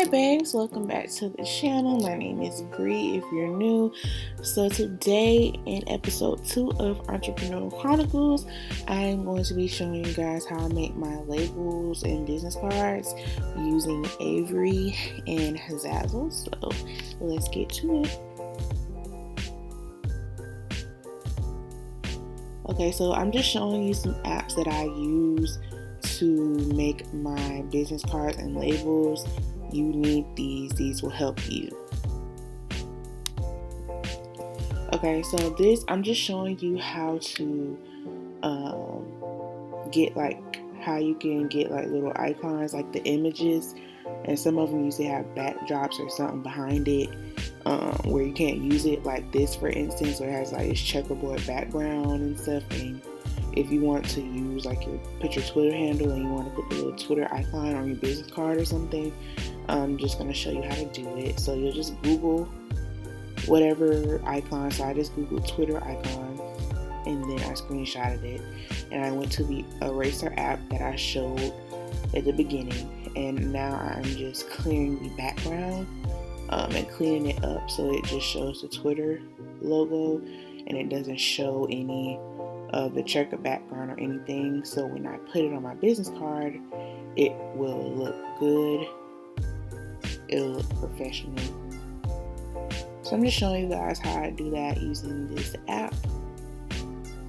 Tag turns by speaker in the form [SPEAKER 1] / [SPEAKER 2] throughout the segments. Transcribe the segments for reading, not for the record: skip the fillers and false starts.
[SPEAKER 1] babes, welcome back to the channel. My name is Bree if you're new. So today in episode 2 of Entrepreneur Chronicles, I'm going to be showing you guys how I make my labels and business cards using Avery and Zazzle. So let's get to it. Okay, so I'm just showing you some apps that I use to make my business cards and labels. You need these will help you. Okay, so I'm just showing you how to get how you can get little icons, like the images, and some of them usually have backdrops or something behind it where you can't use it, like this for instance, where it has this checkerboard background and stuff. And if you want to use put your Twitter handle and you want to put the little Twitter icon on your business card or something, I'm just going to show you how to do it. So you'll just Google whatever icon. So I just Googled Twitter icon and then I screenshotted it, and I went to the eraser app that I showed at the beginning, and now I'm just clearing the background and cleaning it up so it just shows the Twitter logo and it doesn't show any of the checkered background or anything. So when I put it on my business card, it will look good. It'll look professional. So I'm just showing you guys how I do that using this app.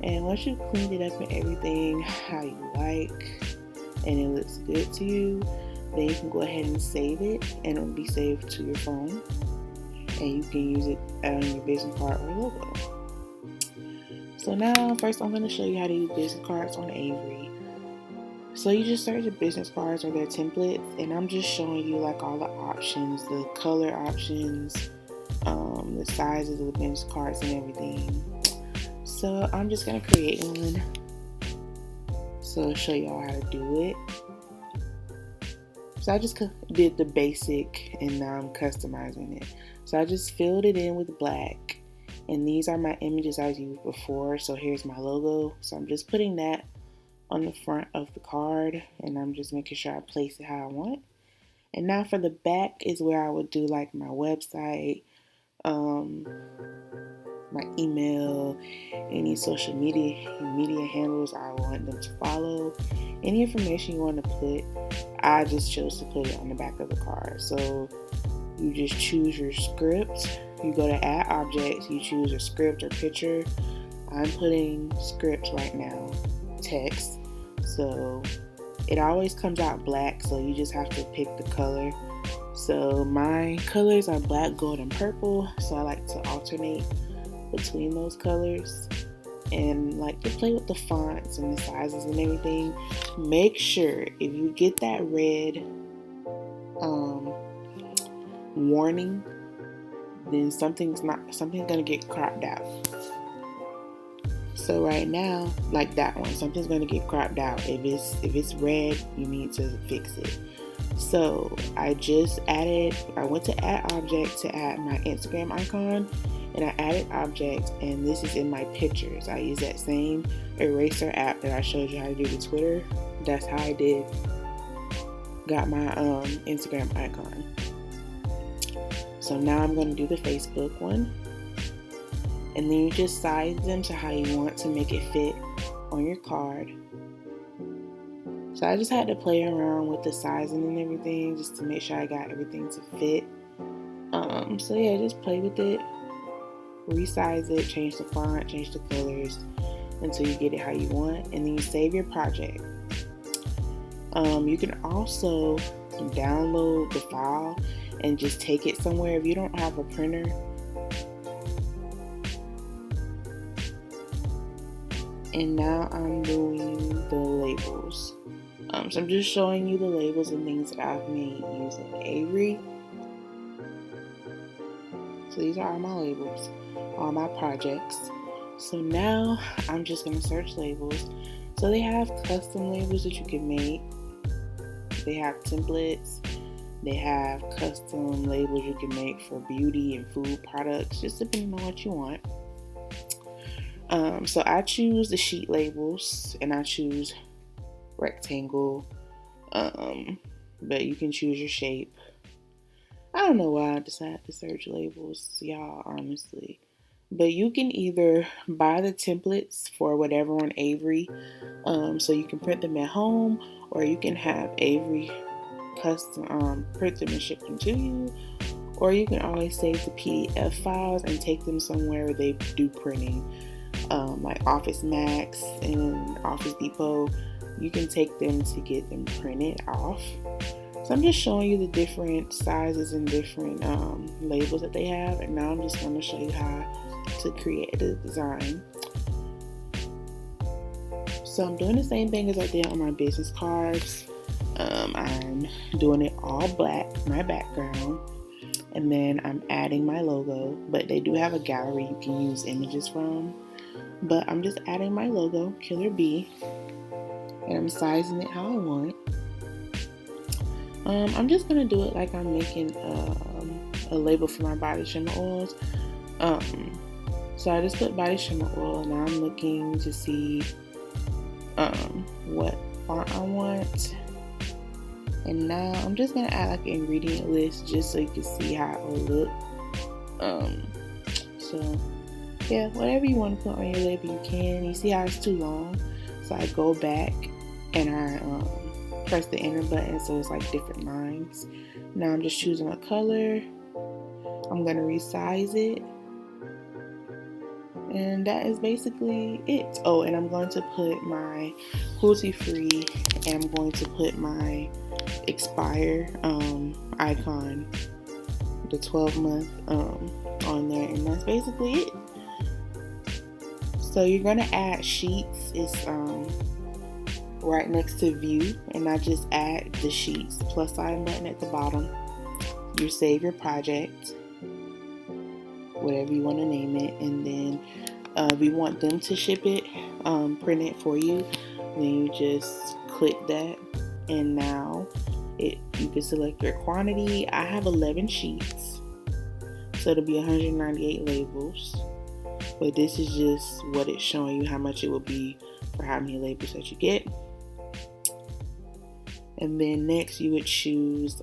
[SPEAKER 1] And once you've cleaned it up and everything how you like, and it looks good to you, then you can go ahead and save it, and it'll be saved to your phone, and you can use it on your business card or logo. So now, first I'm going to show you how to use business cards on Avery. So you just search the business cards or their templates, and I'm just showing you all the options, the color options, the sizes of the business cards and everything. So I'm just going to create one. So I'll show y'all how to do it. So I just did the basic and now I'm customizing it. So I just filled it in with black. And these are my images I've used before. So here's my logo. So I'm just putting that on the front of the card, and I'm just making sure I place it how I want. And now for the back is where I would do my website, my email, any social media handles I want them to follow, any information you want to put. I just chose to put it on the back of the card. So you just choose your script. You go to add objects, you choose a script or picture. I'm putting script right now, text. So it always comes out black, so you just have to pick the color. So my colors are black, gold, and purple. So I like to alternate between those colors and to play with the fonts and the sizes and everything. Make sure if you get that red warning, then something's gonna get cropped out. So right now, like that one, something's gonna get cropped out. If it's red, you need to fix it. So I went to add object to add my Instagram icon, and I added object, and this is in my pictures. I use that same eraser app that I showed you how to do with Twitter. That's how I got my Instagram icon. So now I'm going to do the Facebook one, and then you just size them to how you want to make it fit on your card. So I just had to play around with the sizing and everything just to make sure I got everything to fit. So yeah, just play with it, resize it, change the font, change the colors until you get it how you want, and then you save your project. You can also download the file and just take it somewhere if you don't have a printer. And now I'm doing the labels. So I'm just showing you the labels and things that I've made using Avery. So these are all my labels, all my projects. So now I'm just going to search labels. So they have custom labels that you can make. They have templates. They have custom labels you can make for beauty and food products, just depending on what you want. So I choose the sheet labels, and I choose rectangle, but you can choose your shape. I don't know why I decided to search labels, y'all, honestly. But you can either buy the templates for whatever on Avery, so you can print them at home, or you can have Avery custom print them and ship them to you, or you can always save the PDF files and take them somewhere where they do printing, like Office Max and Office Depot. You can take them to get them printed off. So I'm just showing you the different sizes and different labels that they have, and now I'm just going to show you how to create the design. So I'm doing the same thing as I did on my business cards. I'm doing it all black, my background, and then I'm adding my logo, but they do have a gallery you can use images from, but I'm just adding my logo, KILLERBEE, and I'm sizing it how I want. I'm just going to do it like I'm making a label for my body shimmer oils. So I just put body shimmer oil, and now I'm looking to see what font I want. And now I'm just going to add like an ingredient list just so you can see how it will look. So yeah, whatever you want to put on your label you can. You see how it's too long? So I go back and I press the enter button so it's like different lines. Now I'm just choosing a color. I'm going to resize it. And that is basically it. Oh, and I'm going to put my cruelty free, and I'm going to put my expire icon, the 12-month on there, and that's basically it. So you're going to add sheets. It's right next to view, and I just add the sheets, plus sign button at the bottom. You save your project, whatever you want to name it, and then if you want them to ship it, print it for you, then you just click that, and now you can select your quantity. I have 11 sheets, so it'll be 198 labels, but this is just what it's showing you, how much it will be for how many labels that you get. And then next you would choose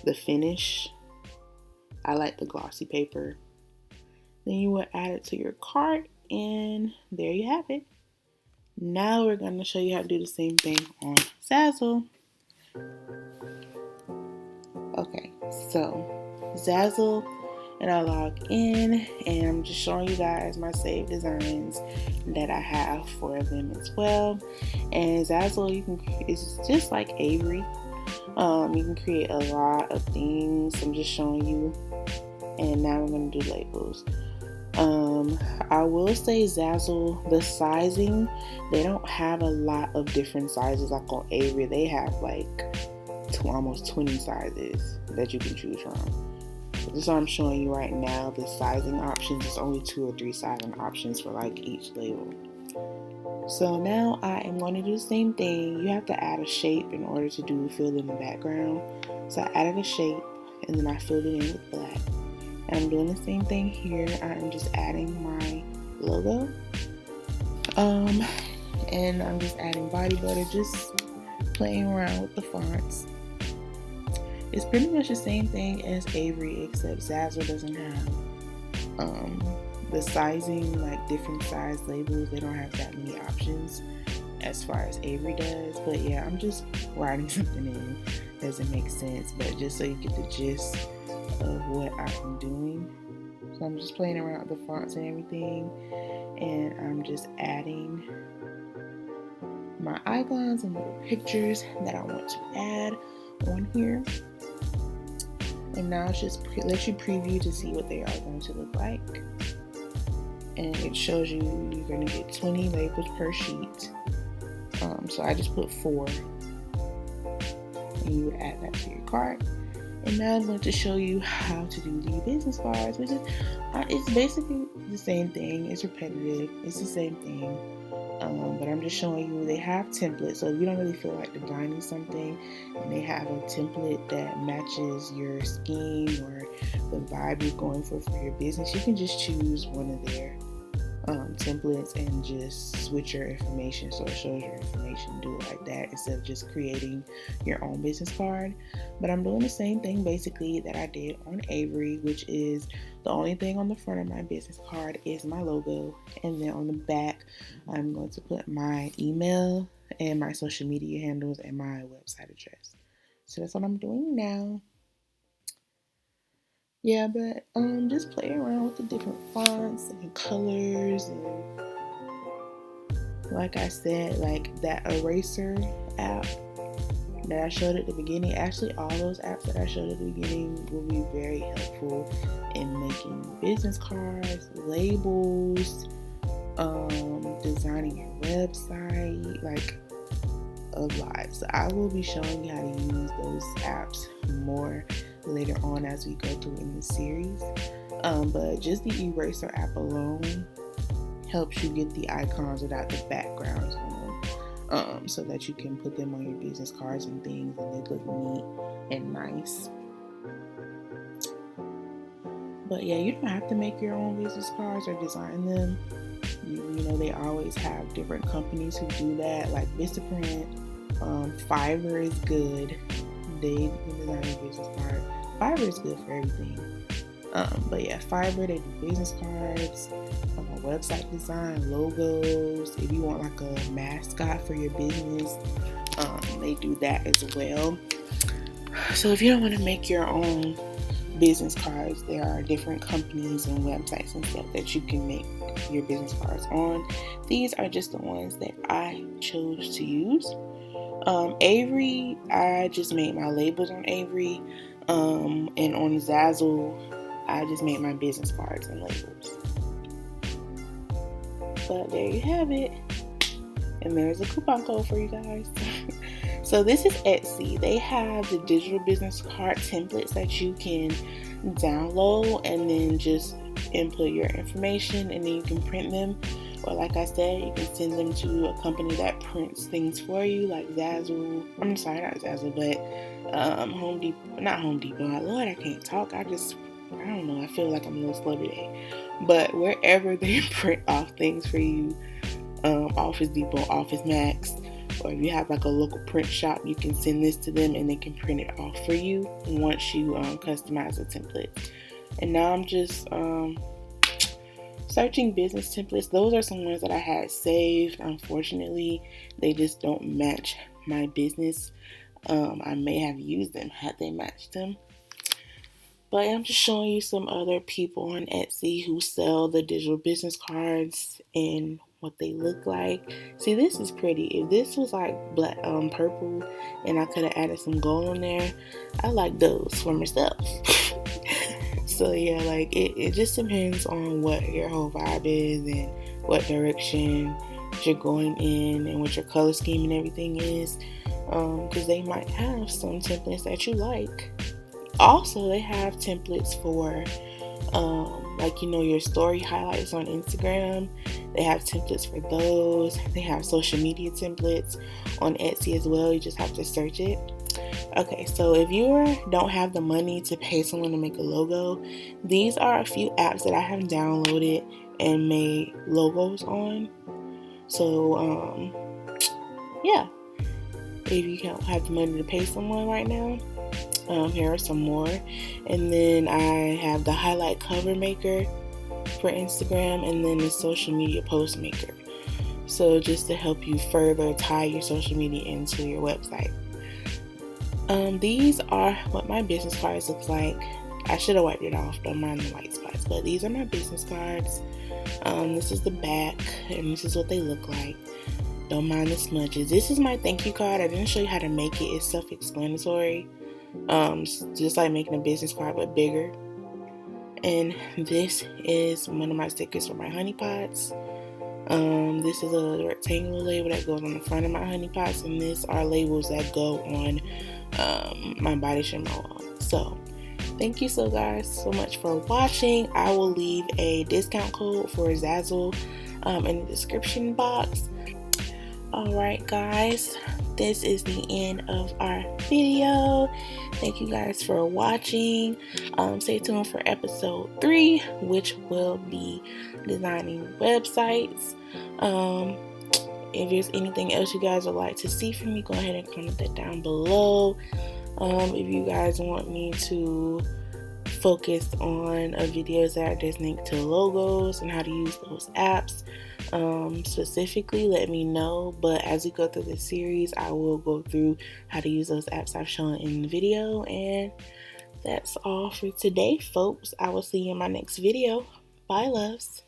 [SPEAKER 1] the finish. I like the glossy paper. Then you would add it to your cart, and there you have it. Now we're going to show you how to do the same thing on Zazzle. Okay, so Zazzle, and I log in, and I'm just showing you guys my saved designs that I have for them as well. And Zazzle, it's just like Avery. You can create a lot of things. I'm just showing you, and now I'm going to do labels. I will say Zazzle, the sizing, they don't have a lot of different sizes like on Avery. They have like almost 20 sizes that you can choose from. This is what I'm showing you right now. The sizing options is only 2 or 3 sizing options for like each label. So now I am going to do the same thing. You have to add a shape in order to fill in the background. So I added a shape, and then I filled it in with black. And I'm doing the same thing here. I'm just adding my logo. And I'm just adding body butter, just playing around with the fonts. It's pretty much the same thing as Avery, except Zazzle doesn't have the sizing, like different size labels. They don't have that many options as far as Avery does. But yeah, I'm just writing something in. Doesn't make sense, but just so you get the gist of what I'm doing. So I'm just playing around with the fonts and everything, and I'm just adding my icons and little pictures that I want to add on here. And now it's just let you preview to see what they are going to look like. And it shows you you're going to get 20 labels per sheet. So I just put 4. And you would add that to your cart. And now I'm going to show you how to do the business cards, which is it's basically the same thing. It's repetitive. It's the same thing. But I'm just showing you they have templates. So if you don't really feel like designing something, and they have a template that matches your scheme or the vibe you're going for your business, you can just choose one of their templates and just switch your information so it shows your information. Do it like that instead of just creating your own business card. But I'm doing the same thing basically that I did on Avery, which is the only thing on the front of my business card is my logo, and then on the back I'm going to put my email and my social media handles and my website address. So that's what I'm doing now. Yeah, but just play around with the different fonts and colors, and like I said, like that eraser app that I showed at the beginning, actually all those apps that I showed at the beginning will be very helpful in making business cards, labels, designing your website, like a lot. So I will be showing you how to use those apps more later on as we go through in the series. But just the eraser app alone helps you get the icons without the backgrounds on them, so that you can put them on your business cards and things, and they look neat and nice. But yeah, you don't have to make your own business cards or design them. You know, they always have different companies who do that, like Vista Print. Fivver is good. They can design a business card. Fivver is good for everything. But yeah, Fivver, they do business cards, website design, logos. If you want like a mascot for your business, they do that as well. So if you don't want to make your own business cards, there are different companies and websites and stuff that you can make your business cards on. These are just the ones that I chose to use. Avery, I just made my labels on Avery, and on Zazzle, I just made my business cards and labels. But there you have it, and there's a coupon code for you guys. So this is Etsy. They have the digital business card templates that you can download and then just input your information, and then you can print them. Or like I said, you can send them to a company that prints things for you, like Zazzle. I'm sorry, not Zazzle, but Home Depot. Not Home Depot. Lord, I can't talk. I don't know. I feel like I'm a little slow today. But wherever they print off things for you, Office Depot, Office Max, or if you have like a local print shop, you can send this to them and they can print it off for you once you customize the template. And now I'm just searching business templates. Those are some ones that I had saved. Unfortunately, they just don't match my business. I may have used them had they matched them. But I'm just showing you some other people on Etsy who sell the digital business cards and what they look like. See, this is pretty. If this was like black, purple, and I could have added some gold on there, I like those for myself. So yeah, like it just depends on what your whole vibe is and what direction you're going in and what your color scheme and everything is. Because they might have some templates that you like. Also, they have templates for like, you know, your story highlights on Instagram. They have templates for those. They have social media templates on Etsy as well. You just have to search it. Okay, so if you don't have the money to pay someone to make a logo, these are a few apps that I have downloaded and made logos on. So yeah, if you don't have the money to pay someone right now, here are some more. And then I have the highlight cover maker for Instagram, and then the social media post maker. So just to help you further tie your social media into your website. These are what my business cards look like. I should have wiped it off, don't mind the white spots, but these are my business cards. This is the back, and this is what they look like. Don't mind the smudges. This is my thank you card. I didn't show you how to make it. It's self-explanatory. Just like making a business card but bigger. And this is one of my stickers for my honey pots. This is a rectangular label that goes on the front of my honey pots, and these are labels that go on my body shimmer wall. So thank you guys so much for watching. I will leave a discount code for Zazzle in the description box. Alright guys, this is the end of our video. Thank you guys for watching. Stay tuned for episode 3, which will be designing websites. If there's anything else you guys would like to see from me, go ahead and comment that down below. If you guys want me to focus on videos that are just linked to logos and how to use those apps, specifically, let me know. But as we go through this series, I will go through how to use those apps I've shown in the video. And that's all for today, folks. I will see you in my next video. Bye, loves.